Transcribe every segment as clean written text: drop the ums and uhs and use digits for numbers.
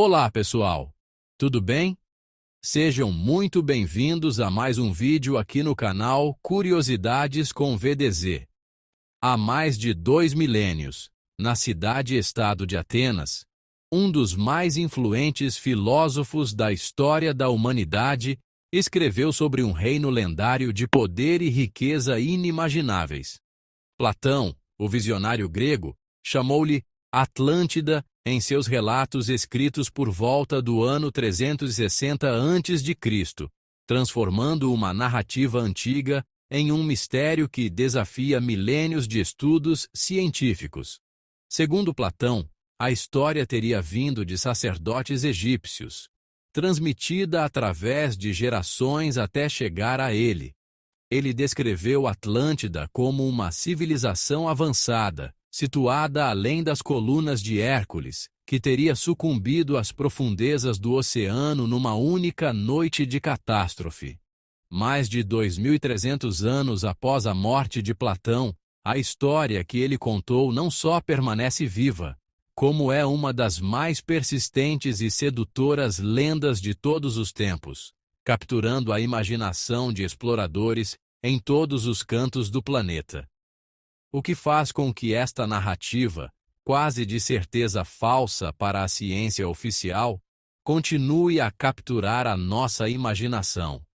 Olá, pessoal! Tudo bem? Sejam muito bem-vindos a mais um vídeo aqui no canal Curiosidades com VDZ. Há mais de 2 milênios, na cidade-estado de Atenas, um dos mais influentes filósofos da história da humanidade escreveu sobre um reino lendário de poder e riqueza inimagináveis. Platão, o visionário grego, chamou-lhe Atlântida em seus relatos escritos por volta do ano 360 a.C., transformando uma narrativa antiga em um mistério que desafia milênios de estudos científicos. Segundo Platão, a história teria vindo de sacerdotes egípcios, transmitida através de gerações até chegar a ele. Ele descreveu Atlântida como uma civilização avançada, situada além das colunas de Hércules, que teria sucumbido às profundezas do oceano numa única noite de catástrofe. Mais de 2.300 anos após a morte de Platão, a história que ele contou não só permanece viva, como é uma das mais persistentes e sedutoras lendas de todos os tempos, capturando a imaginação de exploradores em todos os cantos do planeta. O que faz com que esta narrativa, quase de certeza falsa para a ciência oficial, continue a capturar a nossa imaginação,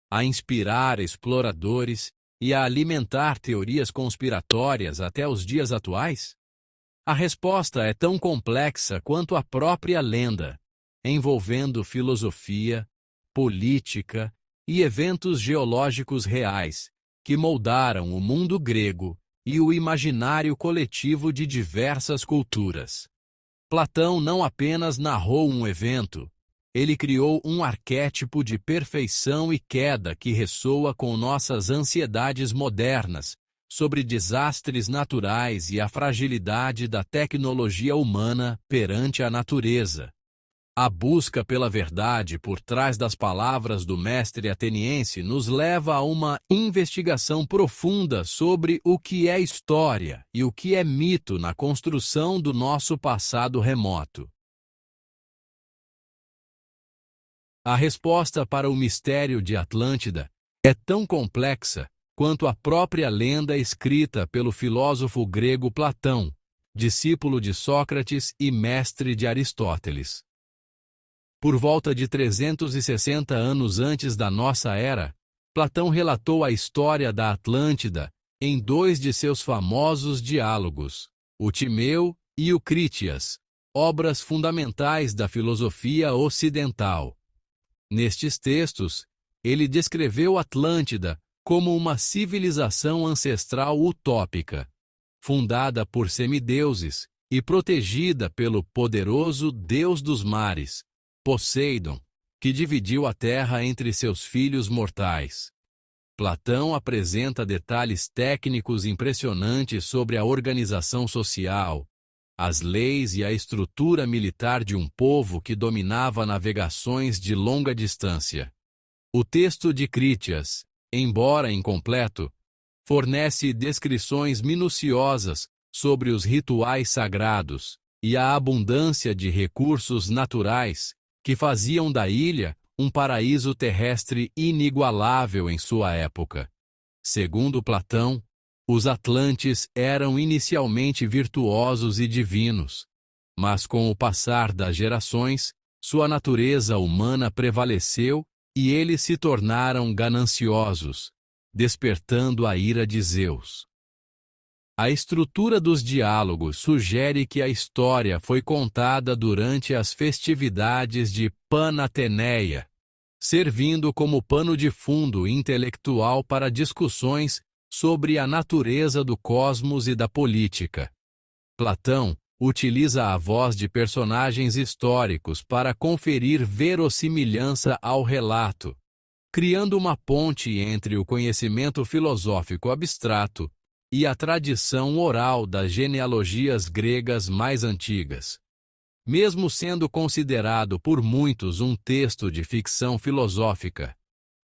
a inspirar exploradores e a alimentar teorias conspiratórias até os dias atuais? A resposta é tão complexa quanto a própria lenda, envolvendo filosofia, política e eventos geológicos reais que moldaram o mundo grego e o imaginário coletivo de diversas culturas. Platão não apenas narrou um evento, ele criou um arquétipo de perfeição e queda que ressoa com nossas ansiedades modernas sobre desastres naturais e a fragilidade da tecnologia humana perante a natureza. A busca pela verdade por trás das palavras do mestre ateniense nos leva a uma investigação profunda sobre o que é história e o que é mito na construção do nosso passado remoto. A resposta para o mistério de Atlântida é tão complexa quanto a própria lenda escrita pelo filósofo grego Platão, discípulo de Sócrates e mestre de Aristóteles. Por volta de 360 anos antes da nossa era, Platão relatou a história da Atlântida em 2 de seus famosos diálogos, o Timeu e o Crítias, obras fundamentais da filosofia ocidental. Nestes textos, ele descreveu Atlântida como uma civilização ancestral utópica, fundada por semideuses e protegida pelo poderoso deus dos mares, Poseidon, que dividiu a terra entre seus filhos mortais. Platão apresenta detalhes técnicos impressionantes sobre a organização social, as leis e a estrutura militar de um povo que dominava navegações de longa distância. O texto de Crítias, embora incompleto, fornece descrições minuciosas sobre os rituais sagrados e a abundância de recursos naturais que faziam da ilha um paraíso terrestre inigualável em sua época. Segundo Platão, os atlantes eram inicialmente virtuosos e divinos, mas com o passar das gerações, sua natureza humana prevaleceu e eles se tornaram gananciosos, despertando a ira de Zeus. A estrutura dos diálogos sugere que a história foi contada durante as festividades de Panateneia, servindo como pano de fundo intelectual para discussões sobre a natureza do cosmos e da política. Platão utiliza a voz de personagens históricos para conferir verossimilhança ao relato, criando uma ponte entre o conhecimento filosófico abstrato e a tradição oral das genealogias gregas mais antigas. Mesmo sendo considerado por muitos um texto de ficção filosófica,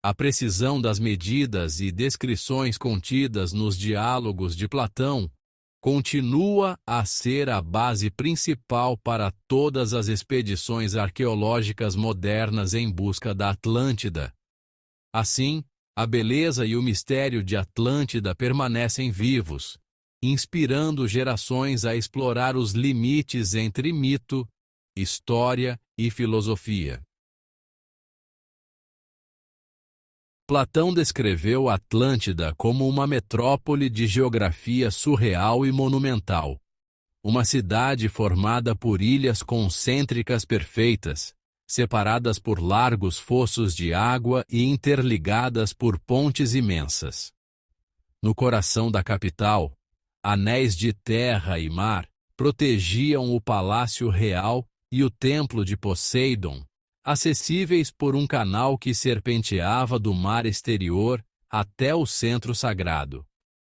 a precisão das medidas e descrições contidas nos diálogos de Platão continua a ser a base principal para todas as expedições arqueológicas modernas em busca da Atlântida. Assim, a beleza e o mistério de Atlântida permanecem vivos, inspirando gerações a explorar os limites entre mito, história e filosofia. Platão descreveu Atlântida como uma metrópole de geografia surreal e monumental, uma cidade formada por ilhas concêntricas perfeitas, separadas por largos fossos de água e interligadas por pontes imensas. No coração da capital, anéis de terra e mar protegiam o palácio real e o templo de Poseidon, acessíveis por um canal que serpenteava do mar exterior até o centro sagrado.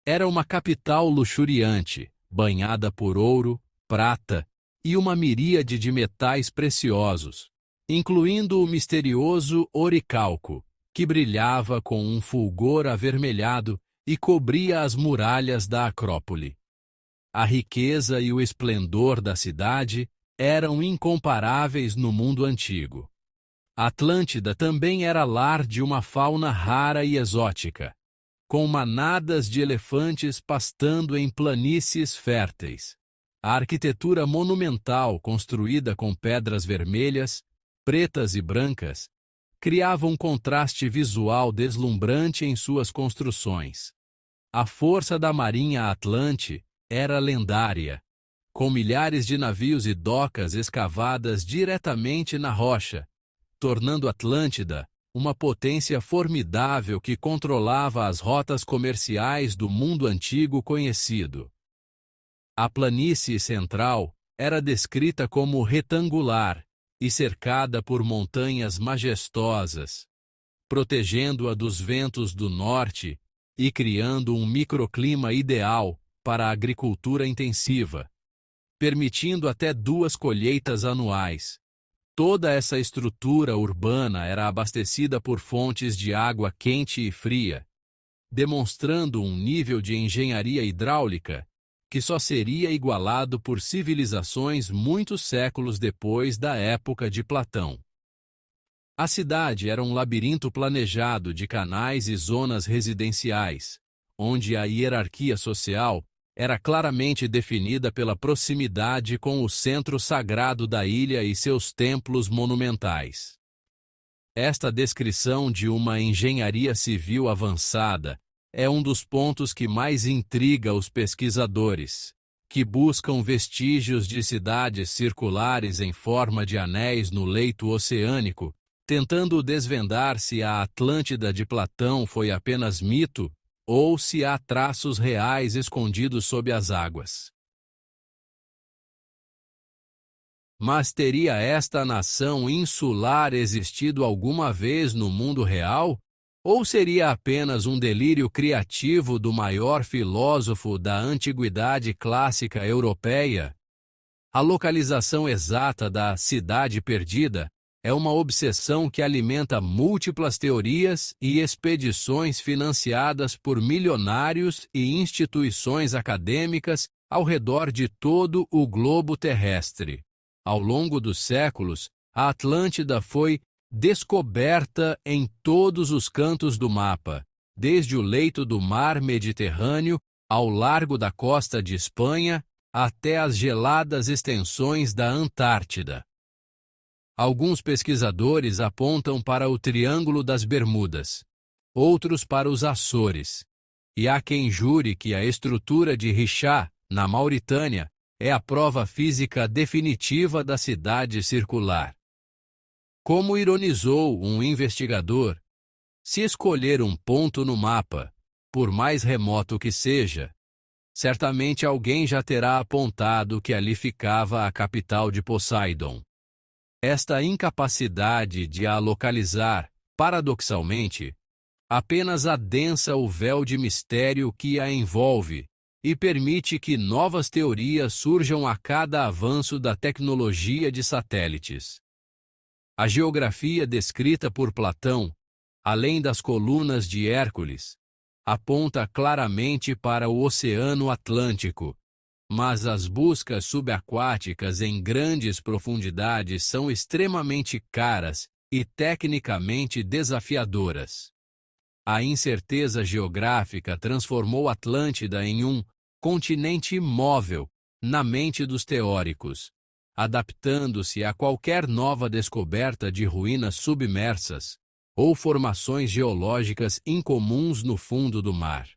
Era uma capital luxuriante, banhada por ouro, prata e uma miríade de metais preciosos, incluindo o misterioso oricalco, que brilhava com um fulgor avermelhado e cobria as muralhas da Acrópole. A riqueza e o esplendor da cidade eram incomparáveis no mundo antigo. Atlântida também era lar de uma fauna rara e exótica, com manadas de elefantes pastando em planícies férteis. A arquitetura monumental construída com pedras vermelhas, pretas e brancas, criava um contraste visual deslumbrante em suas construções. A força da Marinha Atlante era lendária, com milhares de navios e docas escavadas diretamente na rocha, tornando Atlântida uma potência formidável que controlava as rotas comerciais do mundo antigo conhecido. A planície central era descrita como retangular e cercada por montanhas majestosas, protegendo-a dos ventos do norte e criando um microclima ideal para a agricultura intensiva, permitindo até 2 colheitas anuais. Toda essa estrutura urbana era abastecida por fontes de água quente e fria, demonstrando um nível de engenharia hidráulica que só seria igualado por civilizações muitos séculos depois da época de Platão. A cidade era um labirinto planejado de canais e zonas residenciais, onde a hierarquia social era claramente definida pela proximidade com o centro sagrado da ilha e seus templos monumentais. Esta descrição de uma engenharia civil avançada é um dos pontos que mais intriga os pesquisadores, que buscam vestígios de cidades circulares em forma de anéis no leito oceânico, tentando desvendar se a Atlântida de Platão foi apenas mito ou se há traços reais escondidos sob as águas. Mas teria esta nação insular existido alguma vez no mundo real? Ou seria apenas um delírio criativo do maior filósofo da antiguidade clássica europeia? A localização exata da Cidade Perdida é uma obsessão que alimenta múltiplas teorias e expedições financiadas por milionários e instituições acadêmicas ao redor de todo o globo terrestre. Ao longo dos séculos, a Atlântida foi descoberta em todos os cantos do mapa, desde o leito do mar Mediterrâneo ao largo da costa de Espanha até as geladas extensões da Antártida. Alguns pesquisadores apontam para o Triângulo das Bermudas, outros para os Açores, e há quem jure que a estrutura de Richat, na Mauritânia, é a prova física definitiva da cidade circular. Como ironizou um investigador, se escolher um ponto no mapa, por mais remoto que seja, certamente alguém já terá apontado que ali ficava a capital de Poseidon. Esta incapacidade de a localizar, paradoxalmente, apenas adensa o véu de mistério que a envolve e permite que novas teorias surjam a cada avanço da tecnologia de satélites. A geografia descrita por Platão, além das colunas de Hércules, aponta claramente para o Oceano Atlântico, mas as buscas subaquáticas em grandes profundidades são extremamente caras e tecnicamente desafiadoras. A incerteza geográfica transformou Atlântida em um continente imóvel na mente dos teóricos, adaptando-se a qualquer nova descoberta de ruínas submersas ou formações geológicas incomuns no fundo do mar.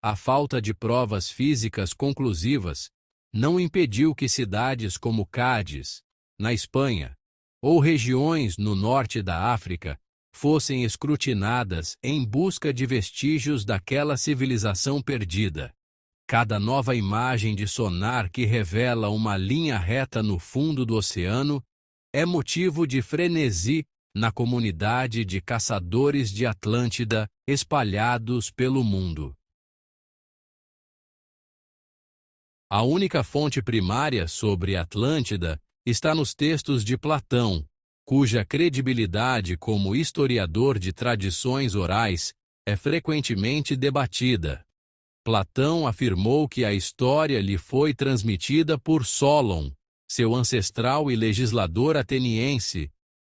A falta de provas físicas conclusivas não impediu que cidades como Cádiz, na Espanha, ou regiões no norte da África fossem escrutinadas em busca de vestígios daquela civilização perdida. Cada nova imagem de sonar que revela uma linha reta no fundo do oceano é motivo de frenesi na comunidade de caçadores de Atlântida espalhados pelo mundo. A única fonte primária sobre Atlântida está nos textos de Platão, cuja credibilidade como historiador de tradições orais é frequentemente debatida. Platão afirmou que a história lhe foi transmitida por Solon, seu ancestral e legislador ateniense,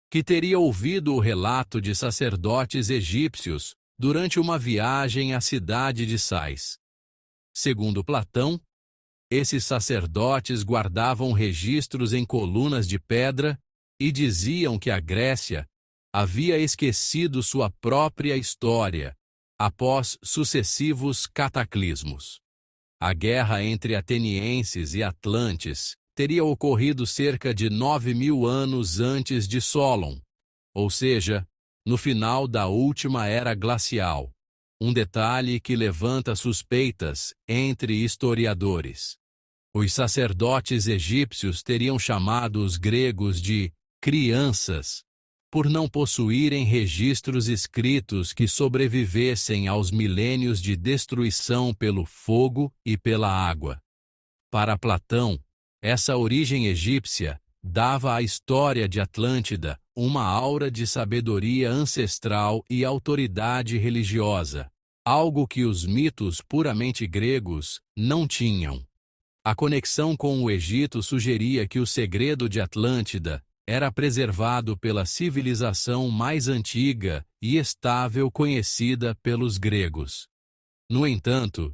que teria ouvido o relato de sacerdotes egípcios durante uma viagem à cidade de Sais. Segundo Platão, esses sacerdotes guardavam registros em colunas de pedra e diziam que a Grécia havia esquecido sua própria história após sucessivos cataclismos. A guerra entre atenienses e atlantes teria ocorrido cerca de 9.000 anos antes de Solon, ou seja, no final da última era glacial, um detalhe que levanta suspeitas entre historiadores. Os sacerdotes egípcios teriam chamado os gregos de crianças, por não possuírem registros escritos que sobrevivessem aos milênios de destruição pelo fogo e pela água. Para Platão, essa origem egípcia dava à história de Atlântida uma aura de sabedoria ancestral e autoridade religiosa, algo que os mitos puramente gregos não tinham. A conexão com o Egito sugeria que o segredo de Atlântida era preservado pela civilização mais antiga e estável conhecida pelos gregos. No entanto,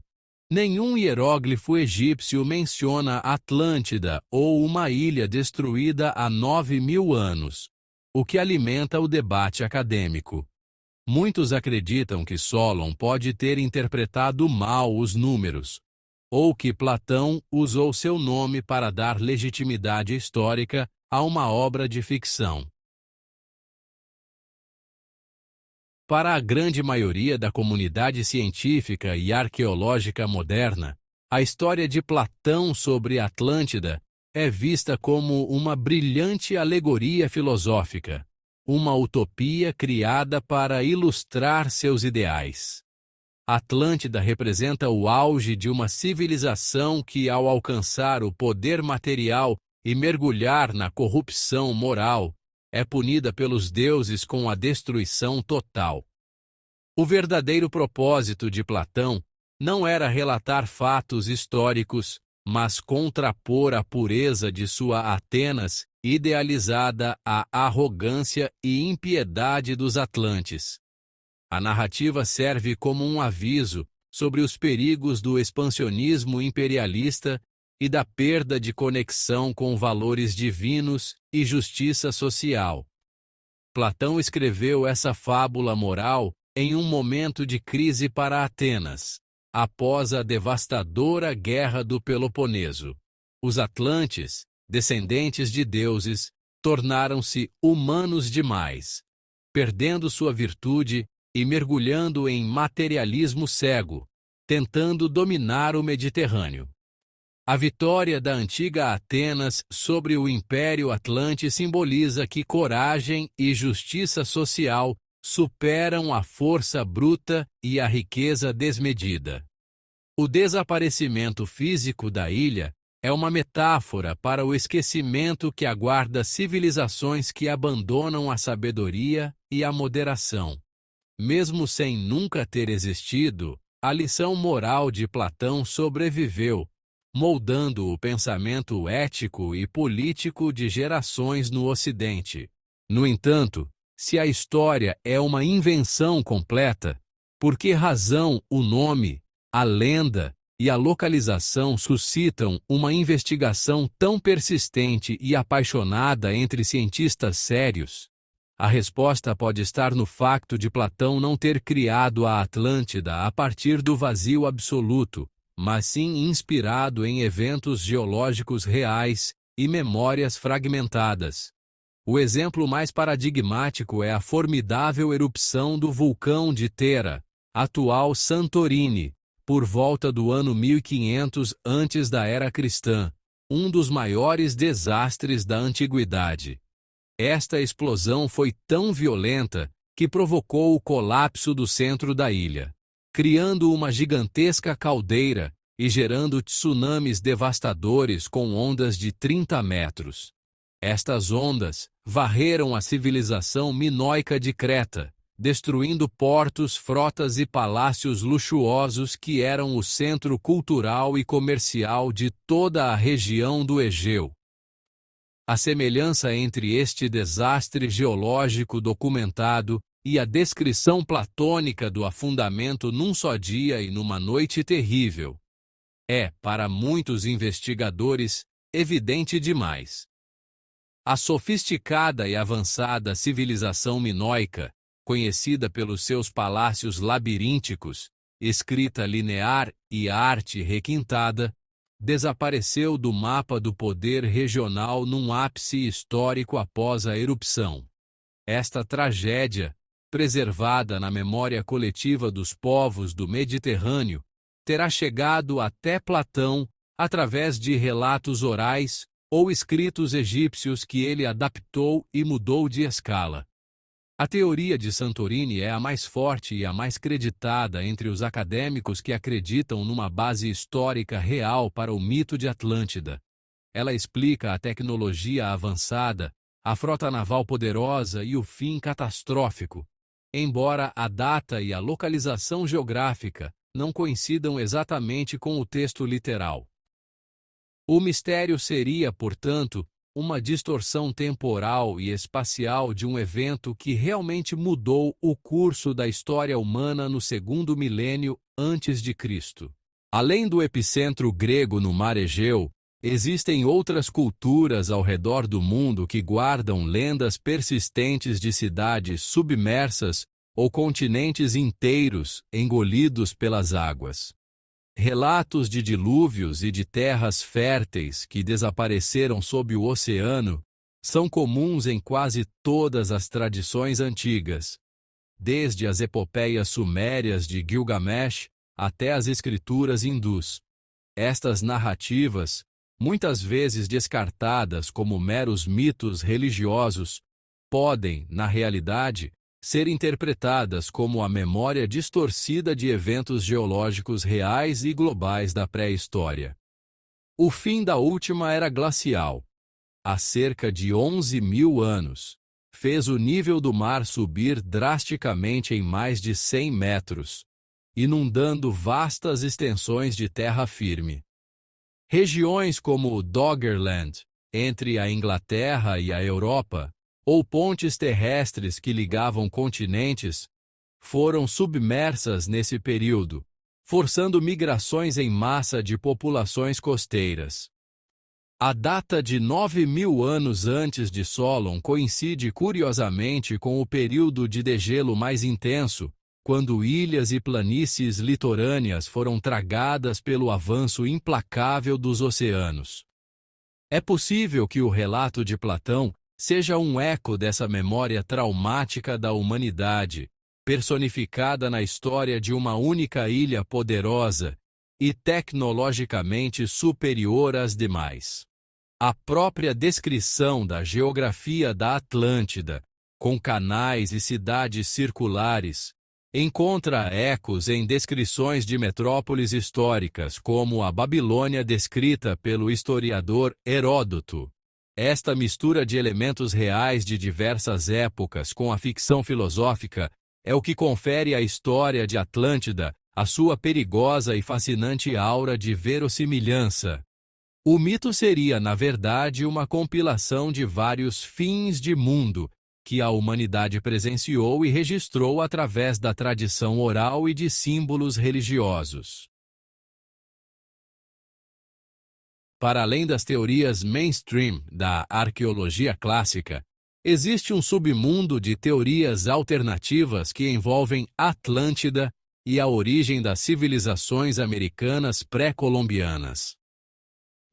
nenhum hieróglifo egípcio menciona Atlântida ou uma ilha destruída há 9.000 anos, o que alimenta o debate acadêmico. Muitos acreditam que Solon pode ter interpretado mal os números, ou que Platão usou seu nome para dar legitimidade histórica a uma obra de ficção. Para a grande maioria da comunidade científica e arqueológica moderna, a história de Platão sobre Atlântida é vista como uma brilhante alegoria filosófica, uma utopia criada para ilustrar seus ideais. Atlântida representa o auge de uma civilização que, ao alcançar o poder material e mergulhar na corrupção moral, é punida pelos deuses com a destruição total. O verdadeiro propósito de Platão não era relatar fatos históricos, mas contrapor a pureza de sua Atenas idealizada à arrogância e impiedade dos atlantes. A narrativa serve como um aviso sobre os perigos do expansionismo imperialista e da perda de conexão com valores divinos e justiça social. Platão escreveu essa fábula moral em um momento de crise para Atenas, após a devastadora Guerra do Peloponeso. Os atlantes, descendentes de deuses, tornaram-se humanos demais, perdendo sua virtude e mergulhando em materialismo cego, tentando dominar o Mediterrâneo. A vitória da antiga Atenas sobre o Império Atlante simboliza que coragem e justiça social superam a força bruta e a riqueza desmedida. O desaparecimento físico da ilha é uma metáfora para o esquecimento que aguarda civilizações que abandonam a sabedoria e a moderação. Mesmo sem nunca ter existido, a lição moral de Platão sobreviveu, moldando o pensamento ético e político de gerações no Ocidente. No entanto, se a história é uma invenção completa, por que razão o nome, a lenda e a localização suscitam uma investigação tão persistente e apaixonada entre cientistas sérios? A resposta pode estar no facto de Platão não ter criado a Atlântida a partir do vazio absoluto, mas sim inspirado em eventos geológicos reais e memórias fragmentadas. O exemplo mais paradigmático é a formidável erupção do vulcão de Thera, atual Santorini, por volta do ano 1500 antes da era cristã, um dos maiores desastres da antiguidade. Esta explosão foi tão violenta que provocou o colapso do centro da ilha, criando uma gigantesca caldeira e gerando tsunamis devastadores com ondas de 30 metros. Estas ondas varreram a civilização minoica de Creta, destruindo portos, frotas e palácios luxuosos que eram o centro cultural e comercial de toda a região do Egeu. A semelhança entre este desastre geológico documentado e a descrição platônica do afundamento num só dia e numa noite terrível é, para muitos investigadores, evidente demais. A sofisticada e avançada civilização minoica, conhecida pelos seus palácios labirínticos, escrita linear e arte requintada, desapareceu do mapa do poder regional num ápice histórico após a erupção. Esta tragédia, preservada na memória coletiva dos povos do Mediterrâneo, terá chegado até Platão através de relatos orais ou escritos egípcios que ele adaptou e mudou de escala. A teoria de Santorini é a mais forte e a mais creditada entre os acadêmicos que acreditam numa base histórica real para o mito de Atlântida. Ela explica a tecnologia avançada, a frota naval poderosa e o fim catastrófico, embora a data e a localização geográfica não coincidam exatamente com o texto literal. O mistério seria, portanto, uma distorção temporal e espacial de um evento que realmente mudou o curso da história humana no segundo milênio antes de Cristo. Além do epicentro grego no Mar Egeu, existem outras culturas ao redor do mundo que guardam lendas persistentes de cidades submersas ou continentes inteiros engolidos pelas águas. Relatos de dilúvios e de terras férteis que desapareceram sob o oceano são comuns em quase todas as tradições antigas, desde as epopeias sumérias de Gilgamesh até as escrituras hindus. Estas narrativas, muitas vezes descartadas como meros mitos religiosos, podem, na realidade, ser interpretadas como a memória distorcida de eventos geológicos reais e globais da pré-história. O fim da última era glacial, há cerca de 11.000 anos, fez o nível do mar subir drasticamente em mais de 100 metros, inundando vastas extensões de terra firme. Regiões como o Doggerland, entre a Inglaterra e a Europa, ou pontes terrestres que ligavam continentes, foram submersas nesse período, forçando migrações em massa de populações costeiras. A data de 9.000 anos antes de Solon coincide curiosamente com o período de degelo mais intenso, quando ilhas e planícies litorâneas foram tragadas pelo avanço implacável dos oceanos. É possível que o relato de Platão seja um eco dessa memória traumática da humanidade, personificada na história de uma única ilha poderosa e tecnologicamente superior às demais. A própria descrição da geografia da Atlântida, com canais e cidades circulares, encontra ecos em descrições de metrópoles históricas como a Babilônia descrita pelo historiador Heródoto. Esta mistura de elementos reais de diversas épocas com a ficção filosófica é o que confere à história de Atlântida a sua perigosa e fascinante aura de verossimilhança. O mito seria, na verdade, uma compilação de vários fins de mundo que a humanidade presenciou e registrou através da tradição oral e de símbolos religiosos. Para além das teorias mainstream da arqueologia clássica, existe um submundo de teorias alternativas que envolvem Atlântida e a origem das civilizações americanas pré-colombianas.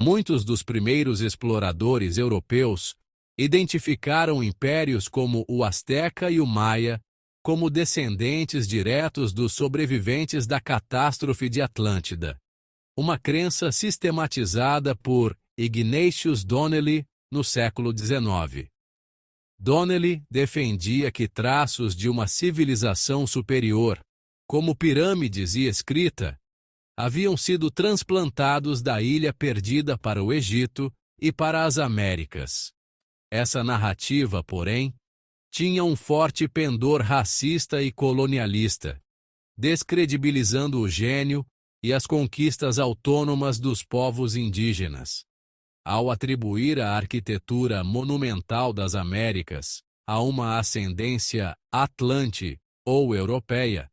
Muitos dos primeiros exploradores europeus identificaram impérios como o Azteca e o Maia como descendentes diretos dos sobreviventes da catástrofe de Atlântida, uma crença sistematizada por Ignatius Donnelly no século XIX. Donnelly defendia que traços de uma civilização superior, como pirâmides e escrita, haviam sido transplantados da ilha perdida para o Egito e para as Américas. Essa narrativa, porém, tinha um forte pendor racista e colonialista, descredibilizando o gênio e as conquistas autônomas dos povos indígenas. Ao atribuir a arquitetura monumental das Américas a uma ascendência atlante ou europeia,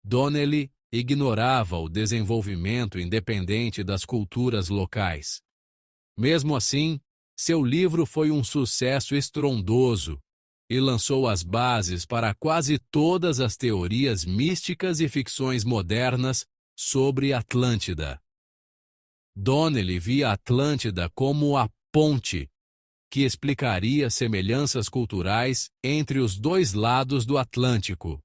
Donnelly ignorava o desenvolvimento independente das culturas locais. Mesmo assim, seu livro foi um sucesso estrondoso e lançou as bases para quase todas as teorias místicas e ficções modernas sobre Atlântida. Donnelly via Atlântida como a ponte que explicaria semelhanças culturais entre os dois lados do Atlântico.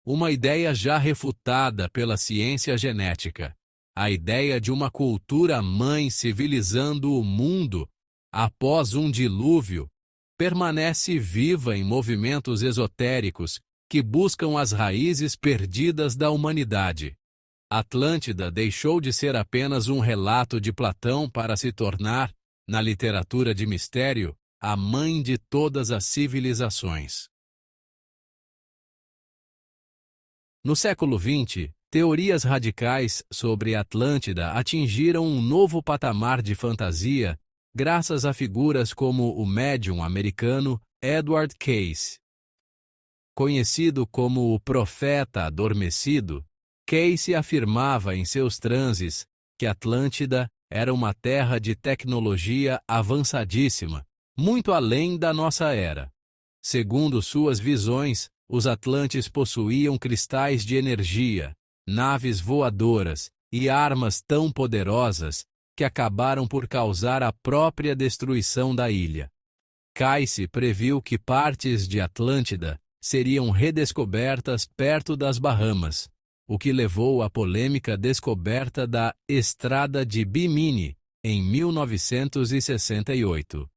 Uma ideia já refutada pela ciência genética, a ideia de uma cultura mãe civilizando o mundo após um dilúvio, permanece viva em movimentos esotéricos que buscam as raízes perdidas da humanidade. Atlântida deixou de ser apenas um relato de Platão para se tornar, na literatura de mistério, a mãe de todas as civilizações. No século XX, teorias radicais sobre Atlântida atingiram um novo patamar de fantasia graças a figuras como o médium americano Edward Cayce. Conhecido como o Profeta Adormecido, Cayce afirmava em seus transes que Atlântida era uma terra de tecnologia avançadíssima, muito além da nossa era. Segundo suas visões, os atlantes possuíam cristais de energia, naves voadoras e armas tão poderosas que acabaram por causar a própria destruição da ilha. Cayce previu que partes de Atlântida seriam redescobertas perto das Bahamas, o que levou à polêmica descoberta da Estrada de Bimini, em 1968.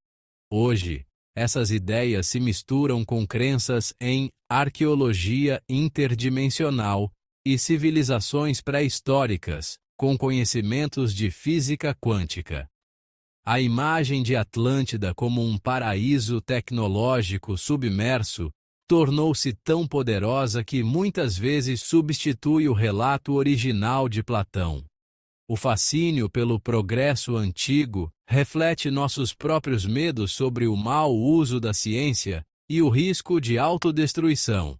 Hoje, essas ideias se misturam com crenças em arqueologia interdimensional e civilizações pré-históricas, com conhecimentos de física quântica. A imagem de Atlântida como um paraíso tecnológico submerso tornou-se tão poderosa que muitas vezes substitui o relato original de Platão. O fascínio pelo progresso antigo reflete nossos próprios medos sobre o mau uso da ciência e o risco de autodestruição.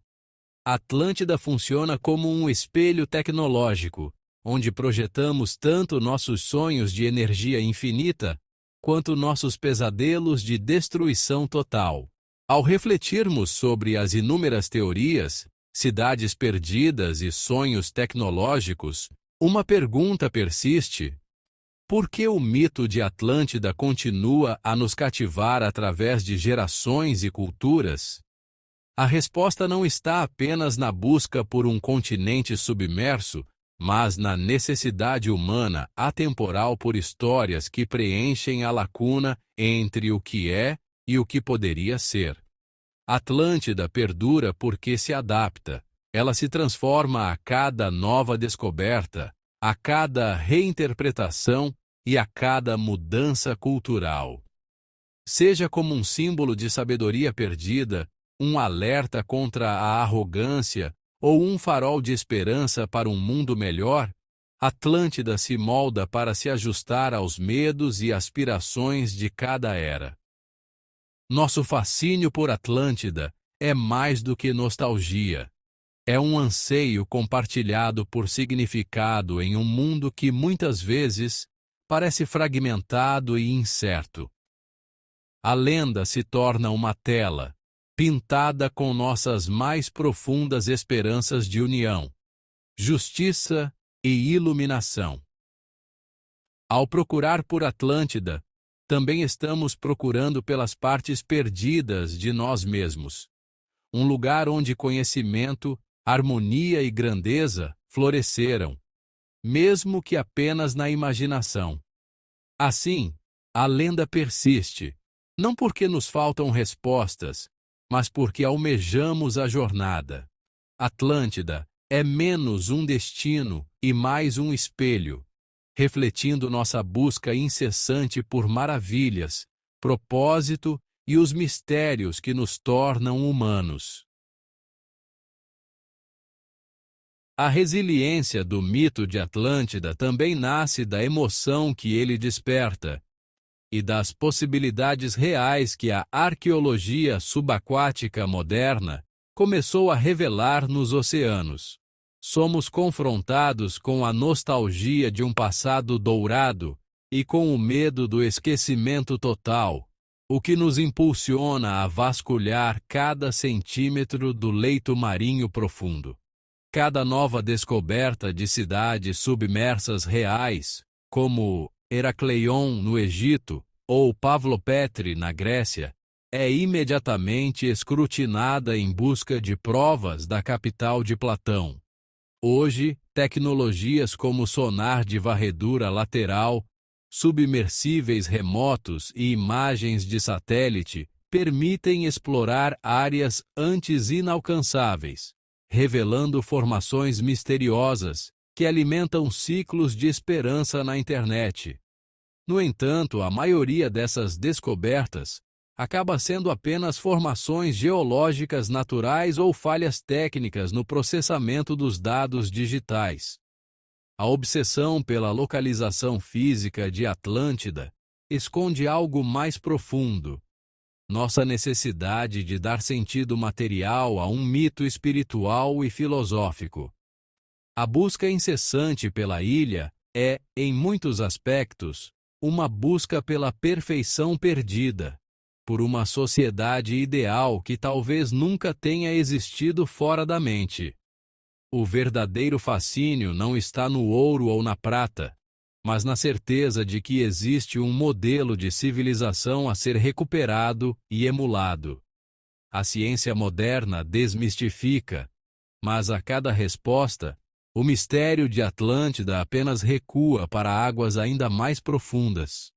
Atlântida funciona como um espelho tecnológico, onde projetamos tanto nossos sonhos de energia infinita, quanto nossos pesadelos de destruição total. Ao refletirmos sobre as inúmeras teorias, cidades perdidas e sonhos tecnológicos, uma pergunta persiste: por que o mito de Atlântida continua a nos cativar através de gerações e culturas? A resposta não está apenas na busca por um continente submerso, mas na necessidade humana atemporal por histórias que preenchem a lacuna entre o que é e o que poderia ser. Atlântida perdura porque se adapta. Ela se transforma a cada nova descoberta, a cada reinterpretação e a cada mudança cultural. Seja como um símbolo de sabedoria perdida, um alerta contra a arrogância ou um farol de esperança para um mundo melhor, Atlântida se molda para se ajustar aos medos e aspirações de cada era. Nosso fascínio por Atlântida é mais do que nostalgia. É um anseio compartilhado por significado em um mundo que muitas vezes parece fragmentado e incerto. A lenda se torna uma tela, pintada com nossas mais profundas esperanças de união, justiça e iluminação. Ao procurar por Atlântida, também estamos procurando pelas partes perdidas de nós mesmos. Um lugar onde conhecimento, harmonia e grandeza floresceram, mesmo que apenas na imaginação. Assim, a lenda persiste, não porque nos faltam respostas, mas porque almejamos a jornada. Atlântida é menos um destino e mais um espelho, refletindo nossa busca incessante por maravilhas, propósito e os mistérios que nos tornam humanos. A resiliência do mito de Atlântida também nasce da emoção que ele desperta e das possibilidades reais que a arqueologia subaquática moderna começou a revelar nos oceanos. Somos confrontados com a nostalgia de um passado dourado e com o medo do esquecimento total, o que nos impulsiona a vasculhar cada centímetro do leito marinho profundo. Cada nova descoberta de cidades submersas reais, como Heracleion no Egito ou Pavlopetri na Grécia, é imediatamente escrutinada em busca de provas da capital de Platão. Hoje, tecnologias como sonar de varredura lateral, submersíveis remotos e imagens de satélite permitem explorar áreas antes inalcançáveis, revelando formações misteriosas que alimentam ciclos de esperança na internet. No entanto, a maioria dessas descobertas acaba sendo apenas formações geológicas naturais ou falhas técnicas no processamento dos dados digitais. A obsessão pela localização física de Atlântida esconde algo mais profundo: nossa necessidade de dar sentido material a um mito espiritual e filosófico. A busca incessante pela ilha é, em muitos aspectos, uma busca pela perfeição perdida, por uma sociedade ideal que talvez nunca tenha existido fora da mente. O verdadeiro fascínio não está no ouro ou na prata, mas na certeza de que existe um modelo de civilização a ser recuperado e emulado. A ciência moderna desmistifica, mas a cada resposta, o mistério de Atlântida apenas recua para águas ainda mais profundas.